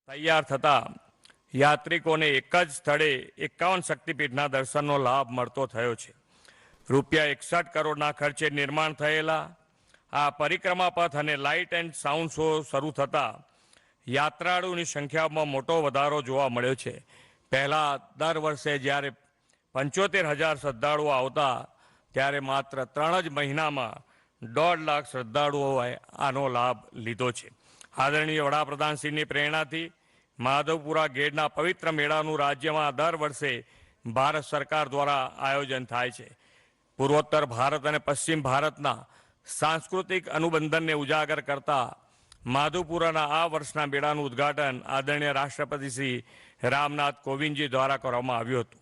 તૈયાર થતા યાત્રિકોને એક જ સ્થળે 51 શક્તિપીઠના દર્શનનો લાભ મળતો થયો છે. ₹61 કરોડના ખર્ચે નિર્માણ થયેલા આ પરિક્રમા પથ અને લાઇટ એન્ડ સાઉન્ડ શો શરૂ થતાં યાત્રાળુની સંખ્યામાં મોટો વધારો જોવા મળ્યો છે. પહેલાં દર વર્ષે જ્યારે 75,000 શ્રદ્ધાળુઓ આવતા ત્યારે માત્ર 3 જ મહિનામાં 1.5 લાખ શ્રદ્ધાળુઓએ આનો લાભ લીધો છે. આદરણીય વડાપ્રધાનશ્રીની પ્રેરણાથી માધવપુરા ગેટના પવિત્ર મેળાનું રાજ્યમાં દર વર્ષે ભારત સરકાર દ્વારા આયોજન થાય છે. પૂર્વોત્તર ભારત અને પશ્ચિમ ભારતના સાંસ્કૃતિક અનુબંધનને ઉજાગર કરતા માધવપુરાના આ વર્ષના મેળાનું ઉદ્ઘાટન આદરણીય રાષ્ટ્રપતિ શ્રી રામનાથ કોવિંદજી દ્વારા કરવામાં આવ્યું હતું.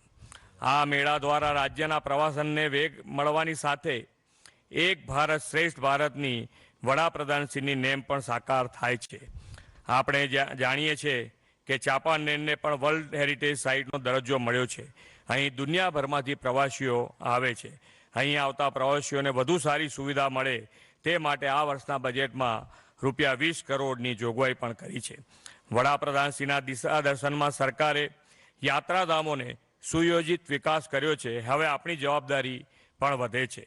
આ મેળા દ્વારા રાજ્યના પ્રવાસનને વેગ મળવાની સાથે એક ભારત શ્રેષ્ઠ ભારતની વડાપ્રધાનશ્રીની નેમ પણ સાકાર થાય છે. આપણે જાણીએ છીએ કે ચાંપાનેરને પણ વર્લ્ડ હેરિટેજ સાઇટનો દરજ્જો મળ્યો છે. અહીં દુનિયાભરમાંથી પ્રવાસીઓ આવે છે. અહીં આવતા પ્રવાસીઓને વધુ સારી સુવિધા મળે તે માટે આ વર્ષના બજેટમાં ₹20 કરોડની જોગવાઈ પણ કરી છે. વડાપ્રધાનશ્રીના દિશા દર્શનમાં સરકારે યાત્રાધામોને સુયોજિત વિકાસ કર્યો છે. હવે આપણી જવાબદારી પણ વધે છે.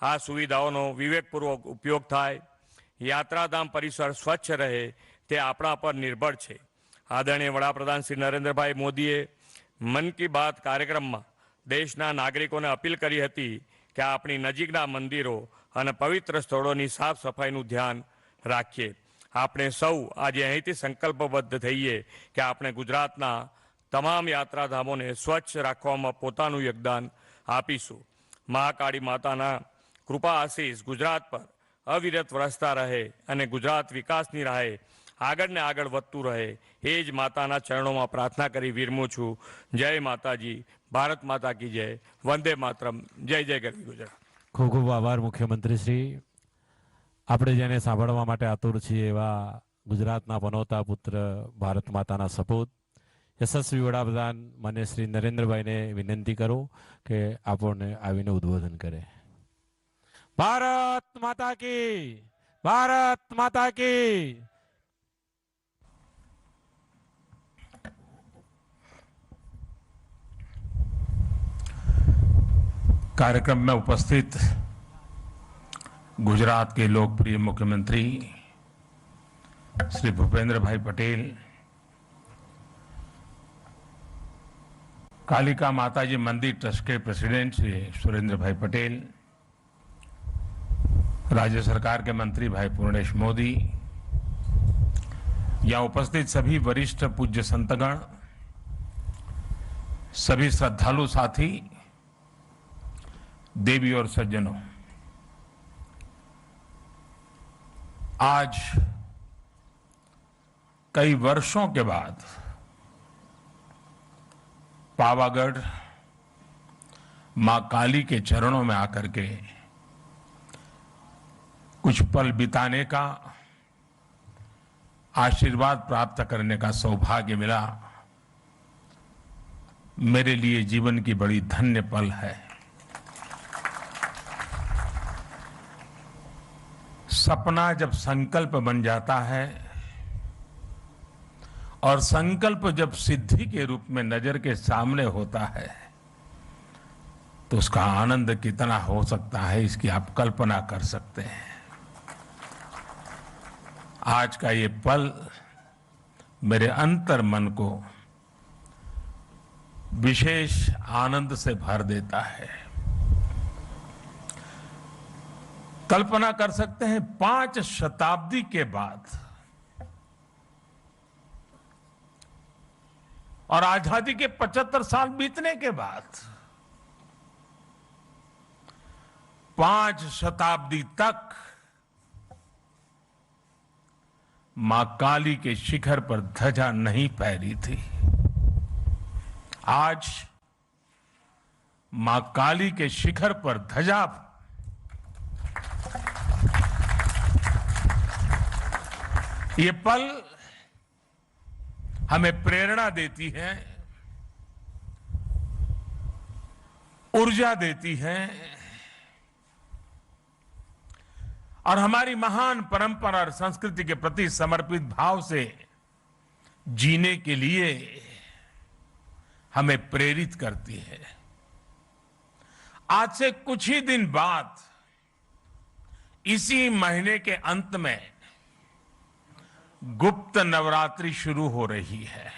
આ સુવિધાઓનો વિવેકપૂર્વક ઉપયોગ થાય, યાત્રાધામ પરિસર સ્વચ્છ રહે તે આપણા પર નિર્ભર છે. આદરણીય વડાપ્રધાન શ્રી નરેન્દ્રભાઈ મોદીએ મન કી બાત કાર્યક્રમમાં દેશના નાગરિકોને અપીલ કરી હતી કે આપણી નજીકના મંદિરો અને પવિત્ર સ્થળોની સાફ સફાઈનું ધ્યાન રાખીએ. આપણે સૌ આજે અહીંથી સંકલ્પબદ્ધ થઈએ કે આપણે ગુજરાતના તમામ યાત્રાધામોને સ્વચ્છ રાખવામાં પોતાનું યોગદાન આપીશું. મહાકાળી માતાના કૃપા આશીષ ગુજરાત પર અવિરત વરસતા રહે અને ગુજરાત વિકાસની રાહે આગળ ને આગળ વધતું રહે એ જ માતાના ચરણોમાં પ્રાર્થના કરી વિરમું છું. જય માતાજી, ભારત માતા કી જય, વંદે માતરમ, જય જય ગરવી ગુજરાત. ખૂબ ખૂબ આભાર મુખ્યમંત્રી શ્રી. આપણે જેને સાંભળવા માટે આતુર છીએ એવા ગુજરાતના પનોતા પુત્ર ભારત માતાના સપૂત યશસ્વી વડાપ્રધાન માન્ય શ્રી નરેન્દ્રભાઈને વિનંતી કરું કે આપણને આવીને ઉદ્બોધન કરે. ભારત માતા કી, ભારત માતા કી. कार्यक्रम में उपस्थित गुजरात के लोकप्रिय मुख्यमंत्री श्री भूपेंद्र भाई पटेल, कालिका माताजी मंदिर ट्रस्ट के प्रेसिडेंट श्री सुरेंद्र भाई पटेल, राज्य सरकार के मंत्री भाई पूर्णेश मोदी, यहाँ उपस्थित सभी वरिष्ठ पूज्य संतगण, सभी श्रद्धालु साथी, देवी और सज्जनों, आज कई वर्षों के बाद पावागढ़ मां काली के चरणों में आकर के कुछ पल बिताने का, आशीर्वाद प्राप्त करने का सौभाग्य मिला. मेरे लिए जीवन की बड़ी धन्य पल है. सपना जब संकल्प बन जाता है और संकल्प जब सिद्धि के रूप में नजर के सामने होता है तो उसका आनंद कितना हो सकता है इसकी आप कल्पना कर सकते हैं. आज का ये पल मेरे अंतर मन को विशेष आनंद से भर देता है. कल्पना कर सकते हैं 5 शताब्दी के बाद और आजादी के 75 साल बीतने के बाद 5 शताब्दी तक मां काली के शिखर पर ध्वजा नहीं फहरी थी. आज मां काली के शिखर पर ध्वजा, ये पल हमें प्रेरणा देती है, ऊर्जा देती है और हमारी महान परंपरा और संस्कृति के प्रति समर्पित भाव से जीने के लिए हमें प्रेरित करती है। आज से कुछ ही दिन बाद इसी महीने के अंत में गुप्त नवरात्रि शुरू हो रही है।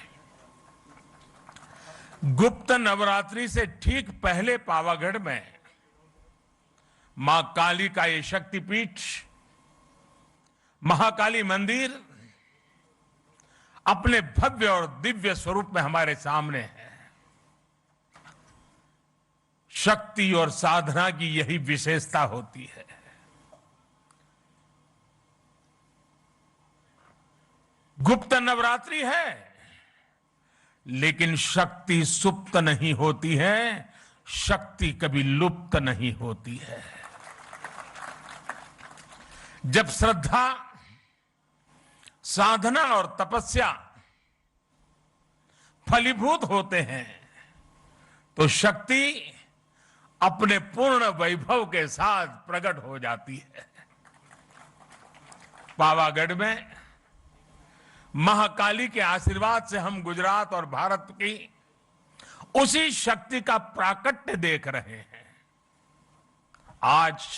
गुप्त नवरात्रि से ठीक पहले पावागढ़ में मां काली का ये शक्तिपीठ महाकाली मंदिर अपने भव्य और दिव्य स्वरूप में हमारे सामने है। शक्ति और साधना की यही विशेषता होती है। गुप्त नवरात्रि है, लेकिन शक्ति सुप्त नहीं होती है, शक्ति कभी लुप्त नहीं होती है। जब श्रद्धा, साधना और तपस्या फलीभूत होते हैं तो शक्ति अपने पूर्ण वैभव के साथ प्रकट हो जाती है। पावागढ़ में महाकाली के आशीर्वाद से हम गुजरात और भारत की उसी शक्ति का प्राकट्य देख रहे हैं। आज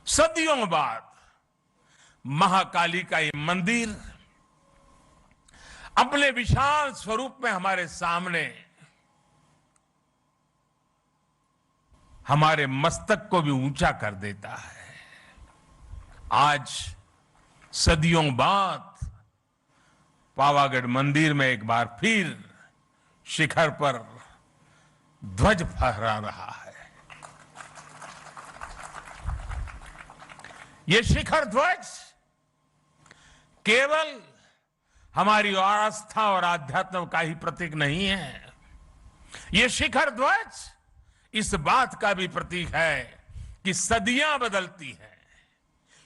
सदियों बाद महाकाली का ये मंदिर अपने विशाल स्वरूप में हमारे सामने हमारे मस्तक को भी ऊंचा कर देता है। आज सदियों बाद पावागढ़ मंदिर में एक बार फिर शिखर पर ध्वज फहरा रहा है। ये शिखर ध्वज केवल हमारी आस्था और आध्यात्म का ही प्रतीक नहीं है। ये शिखर ध्वज इस बात का भी प्रतीक है कि सदियां बदलती हैं,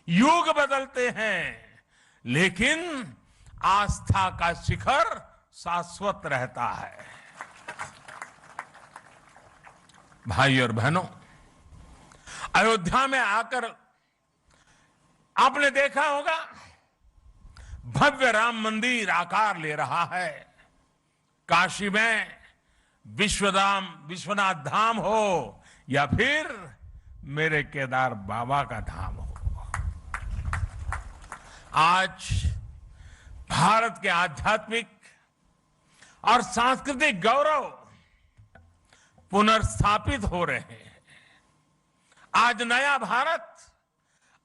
युग बदलते हैं, लेकिन आस्था का शिखर शाश्वत रहता है। भाई और बहनों, अयोध्या में आकर आपने देखा होगा भव्य राम मंदिर आकार ले रहा है। काशी में विश्वनाथ धाम हो या फिर मेरे केदार बाबा का धाम हो, आज भारत के आध्यात्मिक और सांस्कृतिक गौरव पुनर्स्थापित हो रहे हैं। आज नया भारत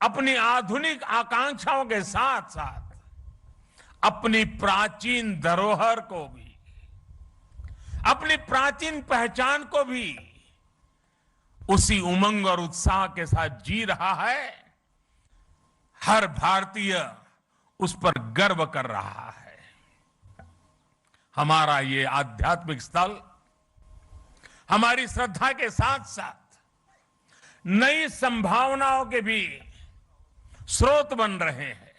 अपनी आधुनिक आकांक्षाओं के साथ साथ अपनी प्राचीन धरोहर को भी, अपनी प्राचीन पहचान को भी उसी उमंग और उत्साह के साथ जी रहा है। हर भारतीय उस पर गर्व कर रहा है। हमारा ये आध्यात्मिक स्थल हमारी श्रद्धा के साथ साथ नई संभावनाओं के भी स्रोत बन रहे हैं।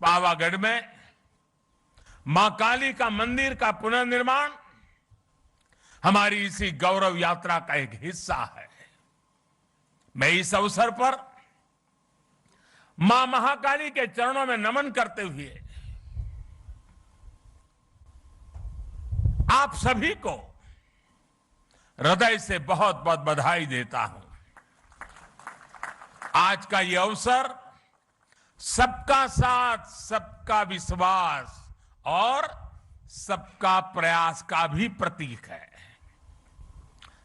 पावागढ़ में मां काली का मंदिर का पुनर्निर्माण हमारी इसी गौरव यात्रा का एक हिस्सा है। मैं इस अवसर पर मां महाकाली के चरणों में नमन करते हुए आप सभी को हृदय से बहुत बहुत बधाई देता हूं। आज का ये अवसर सबका साथ, सबका विश्वास और सबका प्रयास का भी प्रतीक है।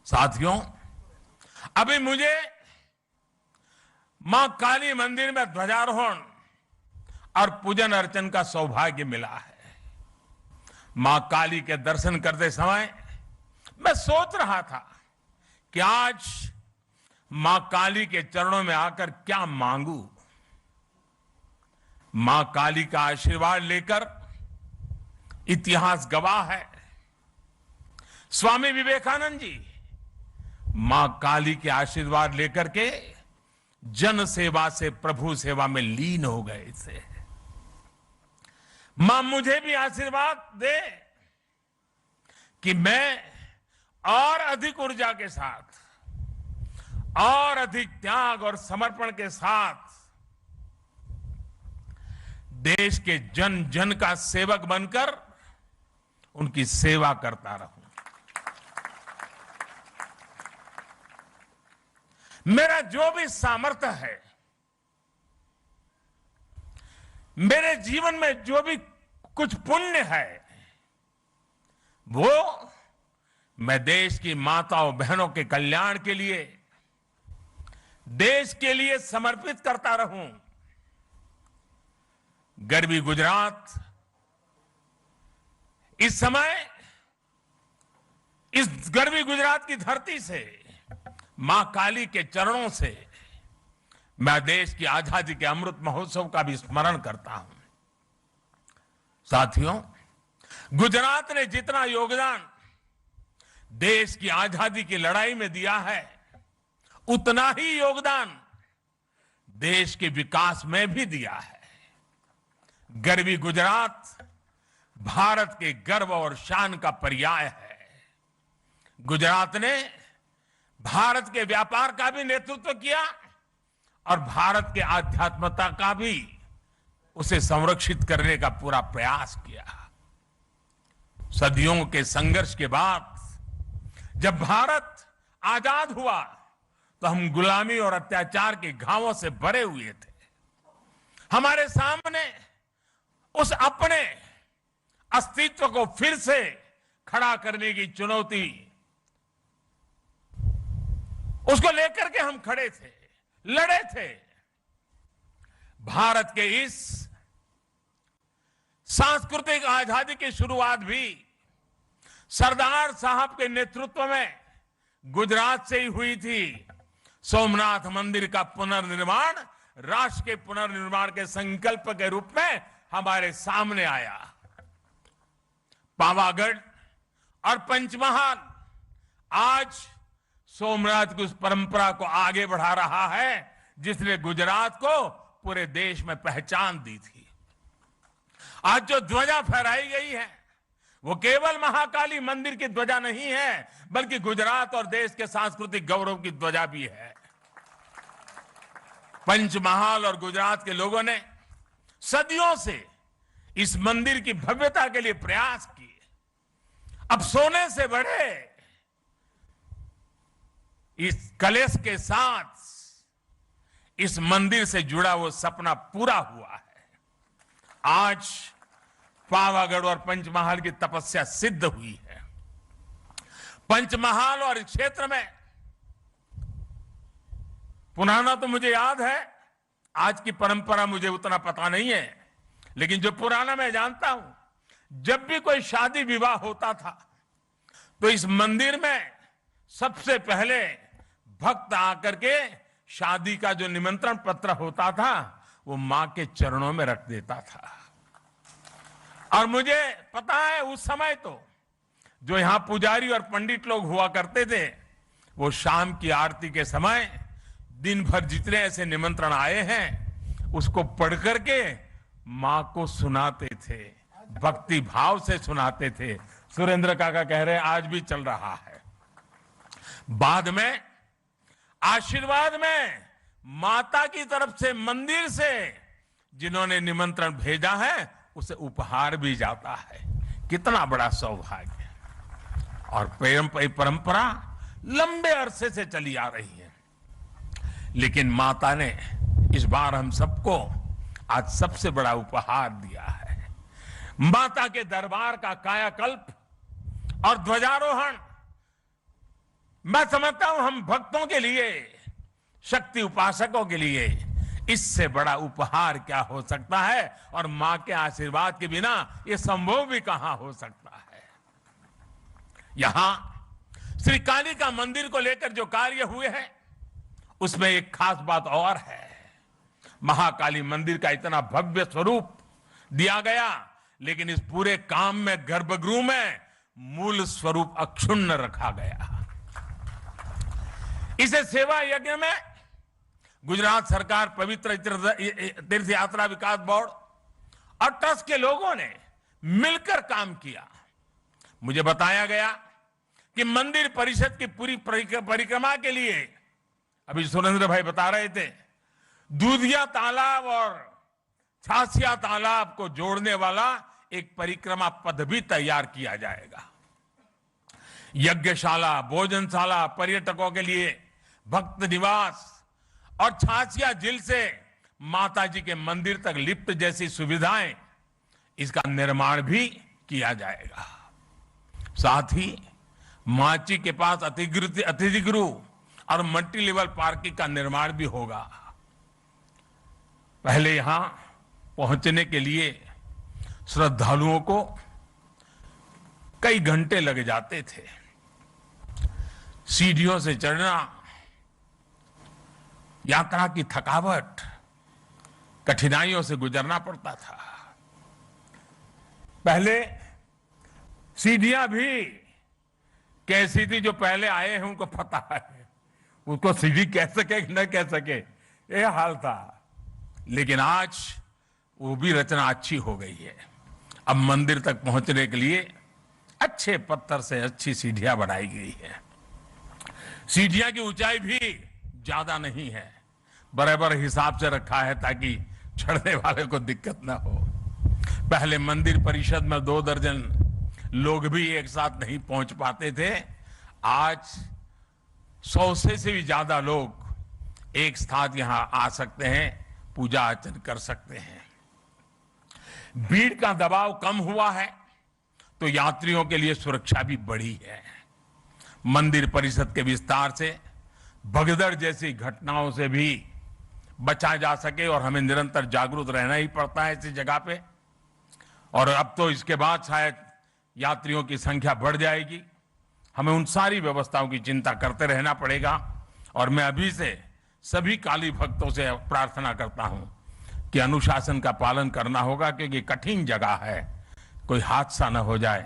साथियों, अभी मुझे मां काली मंदिर में ध्वजारोहण और पूजन अर्चन का सौभाग्य मिला है। मां काली के दर्शन करते समय मैं सोच रहा था कि आज मां काली के चरणों में आकर क्या मांगू। मां काली का आशीर्वाद लेकर इतिहास गवाह है, स्वामी विवेकानंद जी मां काली के आशीर्वाद लेकर के जन सेवा से प्रभु सेवा में लीन हो गए थे। मां मुझे भी आशीर्वाद दे कि मैं और अधिक ऊर्जा के साथ और अधिक त्याग और समर्पण के साथ देश के जन जन का सेवक बनकर उनकी सेवा करता रहूं। मेरा जो भी सामर्थ्य है, मेरे जीवन में जो भी कुछ पुण्य है, वो मैं देश की माताओं बहनों के कल्याण के लिए, देश के लिए समर्पित करता रहूं। गरवी गुजरात इस समय इस गरवी गुजरात की धरती से, मां काली के चरणों से मैं देश की आजादी के अमृत महोत्सव का भी स्मरण करता हूं। साथियों, गुजरात ने जितना योगदान देश की आजादी की लड़ाई में दिया है, उतना ही योगदान देश के विकास में भी दिया है। गरवी गुजरात भारत के गर्व और शान का पर्याय है। गुजरात ने भारत के व्यापार का भी नेतृत्व किया और भारत के आध्यात्मता का भी उसे संरक्षित करने का पूरा प्रयास किया। सदियों के संघर्ष के बाद जब भारत आजाद हुआ तो हम गुलामी और अत्याचार के घावों से भरे हुए थे। हमारे सामने उस अपने अस्तित्व को फिर से खड़ा करने की चुनौती, उसको लेकर के हम खड़े थे, लड़े थे। भारत के इस सांस्कृतिक आजादी की शुरुआत भी सरदार साहब के नेतृत्व में गुजरात से ही हुई थी। सोमनाथ मंदिर का पुनर्निर्माण राष्ट्र के पुनर्निर्माण के संकल्प के रूप में हमारे सामने आया। पावागढ़ और पंचमहाल आज सोमनाथ की उस परंपरा को आगे बढ़ा रहा है, जिसने गुजरात को पूरे देश में पहचान दी थी। आज जो ध्वजा फहराई गई है, वो केवल महाकाली मंदिर की ध्वजा नहीं है, बल्कि गुजरात और देश के सांस्कृतिक गौरव की ध्वजा भी है। पंचमहाल और गुजरात के लोगों ने सदियों से इस मंदिर की भव्यता के लिए प्रयास किए। अब सोने से बढ़े इस कलश के साथ इस मंदिर से जुड़ा वो सपना पूरा हुआ है। आज पावागढ़ और पंचमहाल की तपस्या सिद्ध हुई है। पंचमहाल और इस क्षेत्र में पुराना तो मुझे याद है, आज की परंपरा मुझे उतना पता नहीं है, लेकिन जो पुराना मैं जानता हूं, जब भी कोई शादी विवाह होता था तो इस मंदिर में सबसे पहले भक्त आकर के शादी का जो निमंत्रण पत्र होता था वो मां के चरणों में रख देता था। और मुझे पता है उस समय तो जो यहां पुजारी और पंडित लोग हुआ करते थे, वो शाम की आरती के समय दिन भर जितने ऐसे निमंत्रण आए हैं उसको पढ़ करके मां को सुनाते थे, भक्ति भाव से सुनाते थे। सुरेंद्र काका कह रहे हैं आज भी चल रहा है। बाद में आशीर्वाद में माता की तरफ से मंदिर से जिन्होंने निमंत्रण भेजा है उसे उपहार भी जाता है। कितना बड़ा सौभाग्य। और परंपरा लंबे अरसे से चली आ रही है, लेकिन माता ने इस बार हम सबको आज सबसे बड़ा उपहार दिया है। माता के दरबार का कायाकल्प और ध्वजारोहण, मैं समझता हूं हम भक्तों के लिए, शक्ति उपासकों के लिए इससे बड़ा उपहार क्या हो सकता है। और मां के आशीर्वाद के बिना यह संभव भी कहां हो सकता है। यहां श्री काली का मंदिर को लेकर जो कार्य हुए हैं उसमें एक खास बात और है। महाकाली मंदिर का इतना भव्य स्वरूप दिया गया, लेकिन इस पूरे काम में गर्भगृह में मूल स्वरूप अक्षुण्ण रखा गया। इसे सेवा यज्ञ में गुजरात सरकार, पवित्र तीर्थ यात्रा विकास बोर्ड और ट्रस्ट के लोगों ने मिलकर काम किया। मुझे बताया गया कि मंदिर परिषद की पूरी परिक्रमा के लिए, अभी सुरेंद्र भाई बता रहे थे, दूधिया तालाब और छासिया तालाब को जोड़ने वाला एक परिक्रमा पथ भी तैयार किया जाएगा। यज्ञशाला, भोजनशाला, पर्यटकों के लिए भक्त निवास और छासिया झील से माता जी के मंदिर तक लिफ्ट जैसी सुविधाएं, इसका निर्माण भी किया जाएगा। साथ ही माची के पास अतिथि गृह और मल्टी लेवल पार्किंग का निर्माण भी होगा। पहले यहां पहुंचने के लिए श्रद्धालुओं को कई घंटे लग जाते थे। सीढ़ियों से चढ़ना, यात्रा की थकावट, कठिनाइयों से गुजरना पड़ता था। पहले सीढ़ियां भी कैसी थी, जो पहले आए हैं उनको पता है, उसको सीढ़ी कह सके कि न कह सके, ये हाल था। लेकिन आज वो भी रचना अच्छी हो गई है। अब मंदिर तक पहुंचने के लिए अच्छे पत्थर से अच्छी सीढ़ियां बनाई गई है। सीढ़ियां की ऊंचाई भी ज्यादा नहीं है, बराबर हिसाब से रखा है ताकि चढ़ने वाले को दिक्कत ना हो। पहले मंदिर परिषद में 2 दर्जन लोग भी एक साथ नहीं पहुंच पाते थे। आज 100 से भी ज्यादा लोग एक साथ यहां आ सकते हैं, पूजा अर्चन कर सकते हैं। भीड़ का दबाव कम हुआ है तो यात्रियों के लिए सुरक्षा भी बढ़ी है। मंदिर परिषद के विस्तार से भगदड़ जैसी घटनाओं से भी बचा जा सके और हमें निरंतर जागरूक रहना ही पड़ता है ऐसी जगह पे। और अब तो इसके बाद शायद यात्रियों की संख्या बढ़ जाएगी, हमें उन सारी व्यवस्थाओं की चिंता करते रहना पड़ेगा। और मैं अभी से सभी काली भक्तों से प्रार्थना करता हूं कि अनुशासन का पालन करना होगा, क्योंकि कठिन जगह है, कोई हादसा न हो जाए।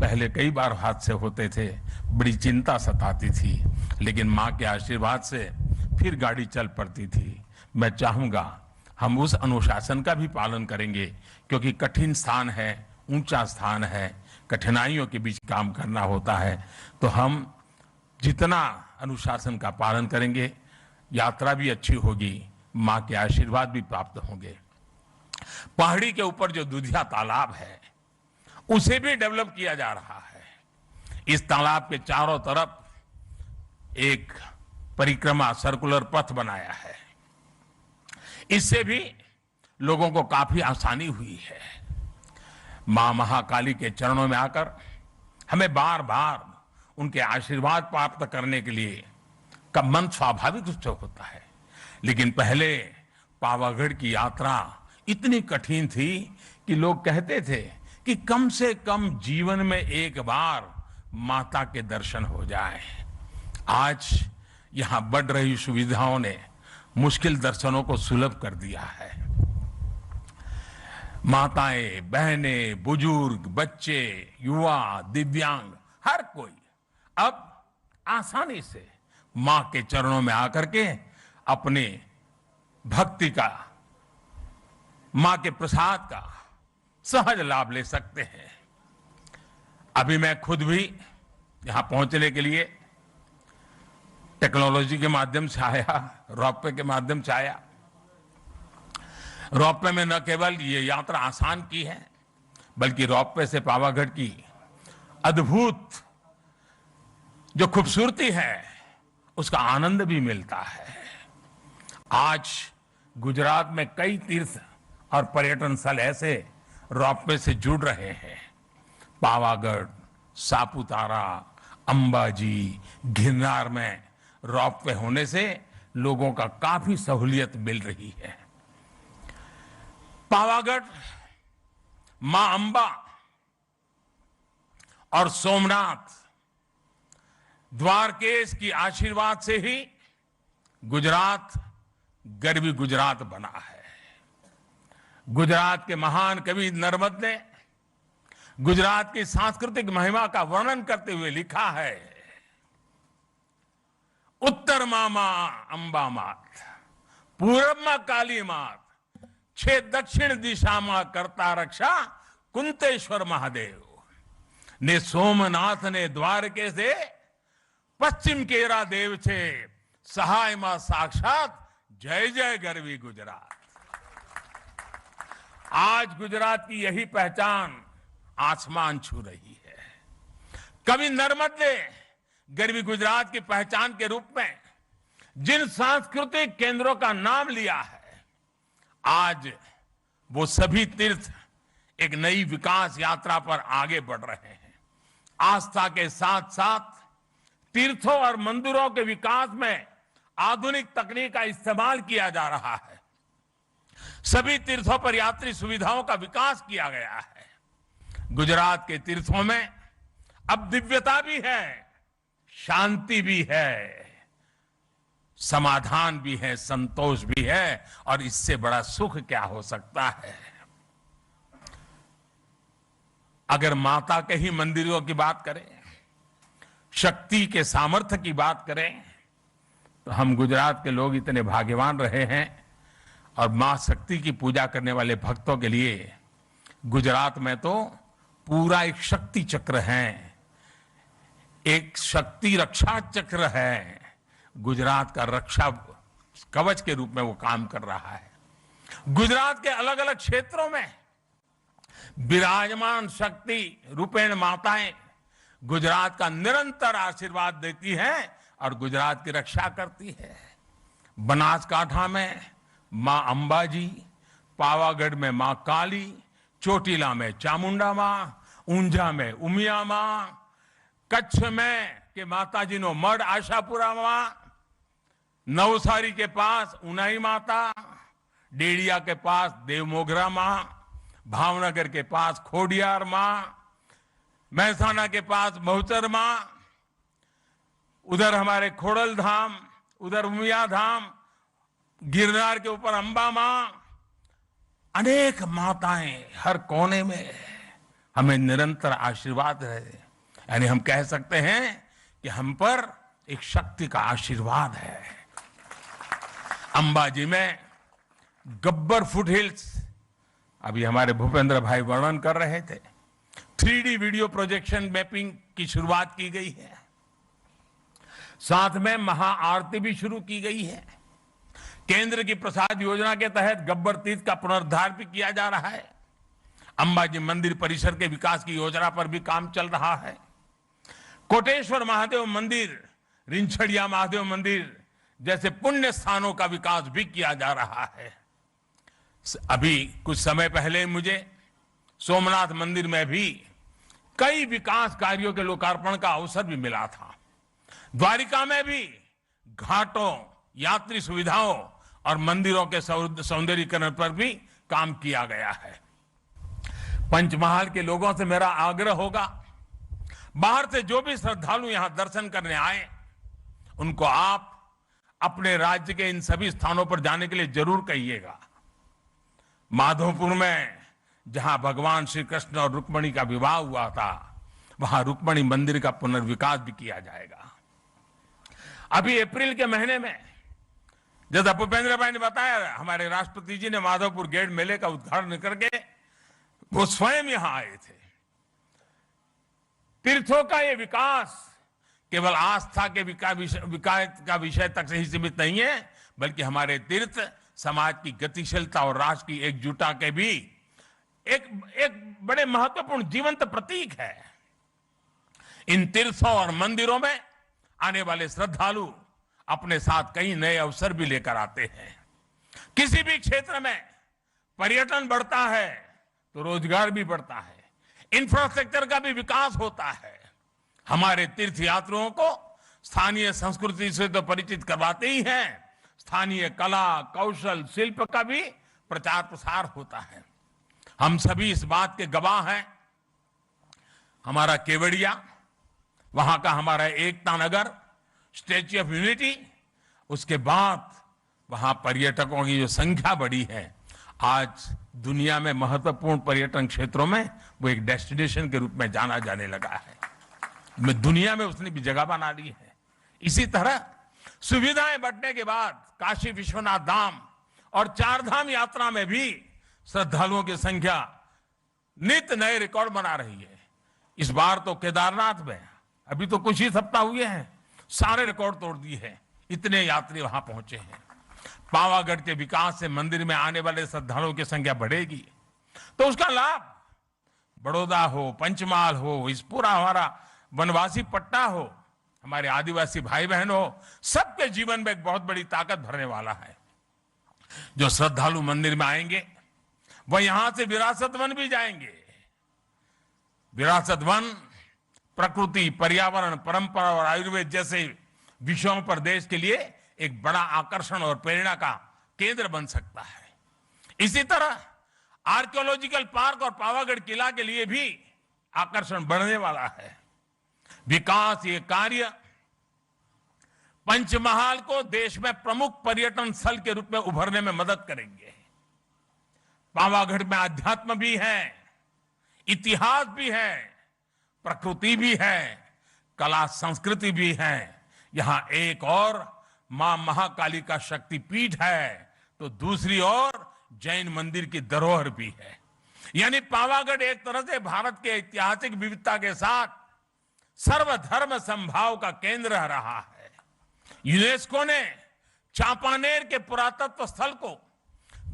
पहले कई बार हादसे होते थे, बड़ी चिंता सताती थी, लेकिन मां के आशीर्वाद से फिर गाड़ी चल पड़ती थी। मैं चाहूंगा हम उस अनुशासन का भी पालन करेंगे, क्योंकि कठिन स्थान है, ऊंचा स्थान है, कठिनाइयों के बीच काम करना होता है। तो हम जितना अनुशासन का पालन करेंगे, यात्रा भी अच्छी होगी, मां के आशीर्वाद भी प्राप्त होंगे। पहाड़ी के ऊपर जो दुधिया तालाब है, उसे भी डेवलप किया जा रहा है। इस तालाब के चारों तरफ एक परिक्रमा सर्कुलर पथ बनाया है। इससे भी लोगों को काफी आसानी हुई है। मां महाकाली के चरणों में आकर हमें बार बार उनके आशीर्वाद प्राप्त करने के लिए का मन स्वाभाविक रूप से होता है। लेकिन पहले पावागढ़ की यात्रा इतनी कठिन थी कि लोग कहते थे कि कम से कम जीवन में एक बार माता के दर्शन हो जाए। आज यहां बढ़ रही सुविधाओं ने मुश्किल दर्शनों को सुलभ कर दिया है। माताएं, बहनें, बुजुर्ग, बच्चे, युवा, दिव्यांग, हर कोई अब आसानी से मां के चरणों में आकर के अपने भक्ति का, मां के प्रसाद का सहज लाभ ले सकते हैं। अभी मैं खुद भी यहां पहुंचने के लिए टेक्नोलॉजी के माध्यम से आया, रोपवे के माध्यम से आया। रोपवे में न केवल ये यात्रा आसान की है, बल्कि रोपवे से पावागढ़ की अद्भुत जो खूबसूरती है, उसका आनंद भी मिलता है। आज गुजरात में कई तीर्थ और पर्यटन स्थल ऐसे रोपवे से जुड़ रहे हैं। पावागढ़, सापुतारा, अंबाजी, गिरनार में रोपवे होने से लोगों का काफी सहूलियत मिल रही है। पावागढ़, मां अंबा और सोमनाथ, द्वारकेश की आशीर्वाद से ही गुजरात गरवी गुजरात बना है। गुजरात के महान कवि नर्मद ने गुजरात की सांस्कृतिक महिमा का वर्णन करते हुए लिखा है, उत्तर मामा अंबा मात, पूरब मां काली मात, छे दक्षिण दिशा मां करता रक्षा कुंतेश्वर महादेव ने सोमनाथ ने द्वारके से पश्चिम केरा देव छे सहाय मां साक्षात जय जय गरवी गुजरात। आज गुजरात की यही पहचान आसमान छू रही है। कवि नर्मदे गरवी गुजरात की पहचान के रूप में जिन सांस्कृतिक केंद्रों का नाम लिया है, आज वो सभी तीर्थ एक नई विकास यात्रा पर आगे बढ़ रहे हैं। आस्था के साथ साथ तीर्थों और मंदिरों के विकास में आधुनिक तकनीक का इस्तेमाल किया जा रहा है। सभी तीर्थों पर यात्री सुविधाओं का विकास किया गया है। गुजरात के तीर्थों में अब दिव्यता भी है, शांति भी है, समाधान भी है, संतोष भी है, और इससे बड़ा सुख क्या हो सकता है। अगर माता के ही मंदिरों की बात करें, शक्ति के सामर्थ्य की बात करें, तो हम गुजरात के लोग इतने भाग्यवान रहे हैं, और मां शक्ति की पूजा करने वाले भक्तों के लिए गुजरात में तो पूरा एक शक्ति चक्र है, एक शक्ति रक्षा चक्र है। गुजरात का रक्षा कवच के रूप में वो काम कर रहा है। गुजरात के अलग अलग क्षेत्रों में विराजमान शक्ति रूपेण माताएं गुजरात का निरंतर आशीर्वाद देती हैं और गुजरात की रक्षा करती है। बनासकांठा में मां अंबाजी, पावागढ़ में मां काली, चोटीला में चामुंडा मां, ऊंझा में उमिया मां, कच्छ में के माताजी नो मढ़ आशापुरा मां, नवसारी के पास उनाई माता, डेड़िया के पास देवमोगरा मां, भावनगर के पास खोडियार मां, महसाना के पास बहुचर मां, उधर हमारे खोड़ल धाम, उधर उमिया धाम, गिरनार के ऊपर अंबा मां, अनेक माताएं हर कोने में हमें निरंतर आशीर्वाद रहे। यानी हम कह सकते हैं कि हम पर एक शक्ति का आशीर्वाद है। अंबाजी में गब्बर फुट हिल्स, अभी हमारे भूपेंद्र भाई वर्णन कर रहे थे, 3D वीडियो प्रोजेक्शन मैपिंग की शुरुआत की गई है। साथ में महाआरती भी शुरू की गई है। केंद्र की प्रसाद योजना के तहत गब्बर तीर्थ का पुनरुद्धार भी किया जा रहा है। अंबाजी मंदिर परिसर के विकास की योजना पर भी काम चल रहा है। कोटेश्वर महादेव मंदिर, रिंछड़िया महादेव मंदिर जैसे पुण्य स्थानों का विकास भी किया जा रहा है। अभी कुछ समय पहले मुझे सोमनाथ मंदिर में भी कई विकास कार्यों के लोकार्पण का अवसर भी मिला था। द्वारिका में भी घाटों, यात्री सुविधाओं और मंदिरों के सौंदर्यीकरण पर भी काम किया गया है। पंचमहाल के लोगों से मेरा आग्रह होगा, बाहर से जो भी श्रद्धालु यहां दर्शन करने आए, उनको आप अपने राज्य के इन सभी स्थानों पर जाने के लिए जरूर कहिएगा। माधोपुर में जहां भगवान श्री कृष्ण और रुक्मणी का विवाह हुआ था, वहां रुक्मणी मंदिर का पुनर्विकास भी किया जाएगा। अभी अप्रैल के महीने में जैसा भूपेंद्र भाई ने बताया, हमारे राष्ट्रपति जी ने माधोपुर गेट मेले का उद्घाटन करके वो स्वयं यहां आए थे। तीर्थों का ये विकास केवल आस्था के विकास का विषय तक से ही सीमित नहीं है, बल्कि हमारे तीर्थ समाज की गतिशीलता और राष्ट्र की एकजुटता के भी एक बड़े महत्वपूर्ण जीवंत प्रतीक है। इन तीर्थों और मंदिरों में आने वाले श्रद्धालु अपने साथ कई नए अवसर भी लेकर आते हैं। किसी भी क्षेत्र में पर्यटन बढ़ता है तो रोजगार भी बढ़ता है, इंफ्रास्ट्रक्चर का भी विकास होता है। हमारे तीर्थ यात्रियों को स्थानीय संस्कृति से तो परिचित करवाते ही हैं, स्थानीय कला, कौशल, शिल्प का भी प्रचार प्रसार होता है। हम सभी इस बात के गवाह हैं। हमारा केवड़िया, वहां का हमारा Ekta Nagar, statue of unity, उसके बाद वहां पर्यटकों की जो संख्या बढ़ी है, आज दुनिया में महत्वपूर्ण पर्यटन क्षेत्रों में वो एक डेस्टिनेशन के रूप में जाना जाने लगा है। दुनिया में उसने भी जगह बना ली है। इसी तरह सुविधाएं बढ़ने के बाद काशी विश्वनाथ धाम और चार धाम यात्रा में भी श्रद्धालुओं की संख्या नित्य नए रिकॉर्ड बना रही है। इस बार तो केदारनाथ में अभी तो कुछ ही सप्ताह हुए हैं, सारे रिकॉर्ड तोड़ दिए हैं, इतने यात्री वहां पहुंचे हैं। पावागढ़ के विकास से मंदिर में आने वाले श्रद्धालुओं की संख्या बढ़ेगी। तो उसका लाभ बड़ौदा हो, पंचमहाल हो, इस पूरा हमारा वनवासी पट्टा हो, हमारे आदिवासी भाई बहन हो, सबके जीवन में एक बहुत बड़ी ताकत भरने वाला है। जो श्रद्धालु मंदिर में आएंगे वह यहां से विरासत वन भी जाएंगे। विरासत वन प्रकृति, पर्यावरण, परंपरा और आयुर्वेद जैसे विषयों पर देश के लिए एक बड़ा आकर्षण और प्रेरणा का केंद्र बन सकता है। इसी तरह आर्कियोलॉजिकल पार्क और पावागढ़ किला के लिए भी आकर्षण बढ़ने वाला है। विकास ये कार्य पंचमहाल को देश में प्रमुख पर्यटन स्थल के रूप में उभरने में मदद करेंगे। पावागढ़ में अध्यात्म भी है, इतिहास भी है, प्रकृति भी है, कला संस्कृति भी है। यहां एक और मां महाकाली का शक्तिपीठ है तो दूसरी ओर जैन मंदिर की धरोहर भी है। यानी पावागढ़ एक तरह से भारत के ऐतिहासिक विविधता के साथ सर्वधर्म समभाव का केंद्र रहा है। यूनेस्को ने चांपानेर के पुरातत्व स्थल को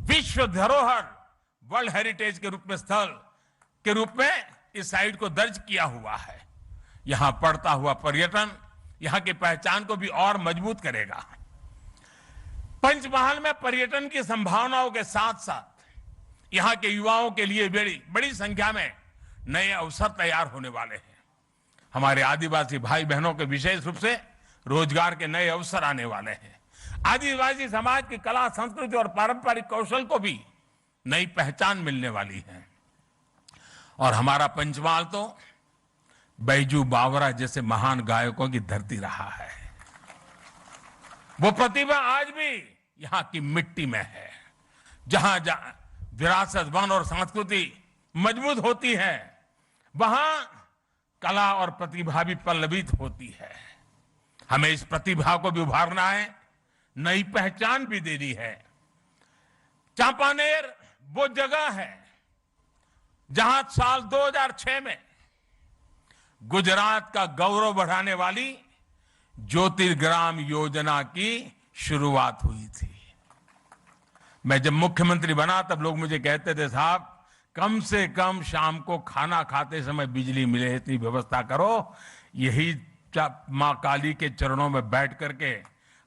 विश्व धरोहर वर्ल्ड हेरिटेज के रूप में स्थल के रूप में इस साइट को दर्ज किया हुआ है। यहां बढ़ता हुआ पर्यटन यहां की पहचान को भी और मजबूत करेगा। पंचमहाल में पर्यटन की संभावनाओं के साथ साथ यहां के युवाओं के लिए बड़ी संख्या में नए अवसर तैयार होने वाले हैं। हमारे आदिवासी भाई बहनों के विशेष रूप से रोजगार के नए अवसर आने वाले हैं। आदिवासी समाज की कला, संस्कृति और पारंपरिक कौशल को भी नई पहचान मिलने वाली है। और हमारा पंचमहाल तो बैजू बावरा जैसे महान गायकों की धरती रहा है। वो प्रतिभा आज भी यहां की मिट्टी में है। जहां विरासत, वन और संस्कृति मजबूत होती है वहां कला और प्रतिभा भी पल्लवित होती है। हमें इस प्रतिभा को भी उभारना है, नई पहचान भी देनी है। चांपानेर वो जगह है जहां साल 2006 में गुजरात का गौरव बढ़ाने वाली ज्योतिर्ग्राम योजना की शुरुआत हुई थी। मैं जब मुख्यमंत्री बना तब लोग मुझे कहते थे, साहब कम से कम शाम को खाना खाते समय बिजली मिले इतनी व्यवस्था करो। यही मां काली के चरणों में बैठ करके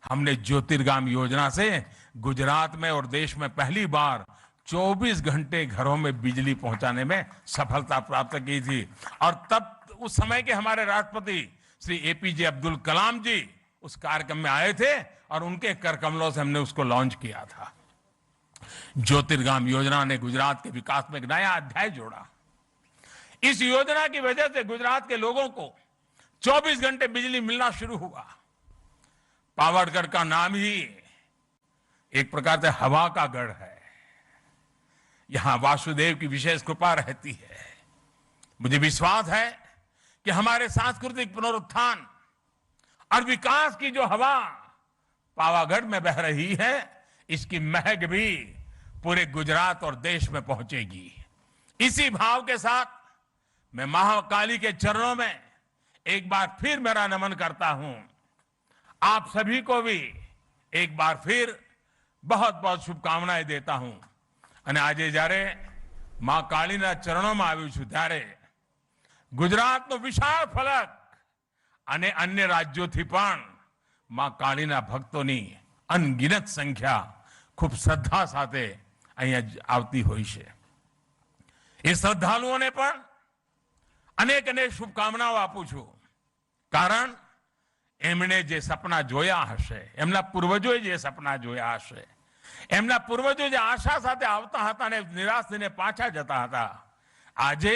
हमने ज्योतिर्ग्राम योजना से गुजरात में और देश में पहली बार 24 घंटे घरों में बिजली पहुंचाने में सफलता प्राप्त की थी। और तब उस समय के हमारे राष्ट्रपति श्री एपीजे अब्दुल कलाम जी उस कार्यक्रम में आए थे और उनके कर कमलों से हमने उसको लॉन्च किया था। ज्योतिर्ग्राम योजना ने गुजरात के विकास में एक नया अध्याय जोड़ा। इस योजना की वजह से गुजरात के लोगों को 24 घंटे बिजली मिलना शुरू हुआ। पावरगढ़ का नाम ही एक प्रकार से हवा का गढ़ है। यहां वासुदेव की विशेष कृपा रहती है। मुझे विश्वास है कि हमारे सांस्कृतिक पुनरुत्थान और विकास की जो हवा पावागढ़ में बह रही है, इसकी महक भी पूरे गुजरात और देश में पहुंचेगी। इसी भाव के साथ मैं महाकाली के चरणों में एक बार फिर मेरा नमन करता हूं। आप सभी को भी एक बार फिर बहुत बहुत शुभकामनाएं देता हूं। અને આજે જ્યારે માં કાળીના ચરણોમાં આવ્યું છું ત્યારે ગુજરાતનો વિશાળ ફલક અને અન્ય રાજ્યોથી પણ માં કાળીના ભક્તોની અનગિનત સંખ્યા ખૂબ શ્રદ્ધા સાથે અહીંયા આવતી હોય છે। એ શ્રદ્ધાળુઓને પણ અનેક અનેક શુભકામનાઓ આપું છું। કારણ એમણે જે સપના જોયા હશે, એમના પૂર્વજોએ જે સપના જોયા હશે, એમના પૂર્વજો જે આશા સાથે આવતા હતા અને નિરાશ થઈને પાછા જતા હતા, આજે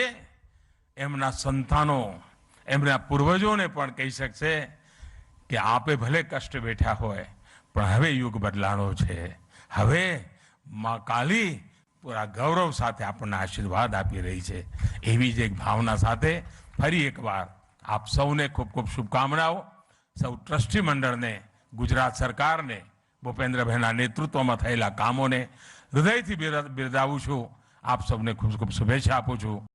એમના સંતાનો એમના પૂર્વજોને પણ કહી શકશે કે આપે ભલે કષ્ટ વેઠ્યા હોય પણ હવે યુગ બદલાણો છે। હવે માં કાલી પૂરા ગૌરવ સાથે આપણને આશીર્વાદ આપી રહી છે। એવી જ એક ભાવના સાથે ફરી એકવાર આપ સૌને ખૂબ ખૂબ શુભકામનાઓ। સૌ ટ્રસ્ટી મંડળને, ગુજરાત સરકારને, ભૂપેન્દ્રભાઈના નેતૃત્વમાં થયેલા કામોને હૃદયથી બિરદાવું છું। આપ સૌને ખૂબ ખૂબ શુભેચ્છા આપું છું।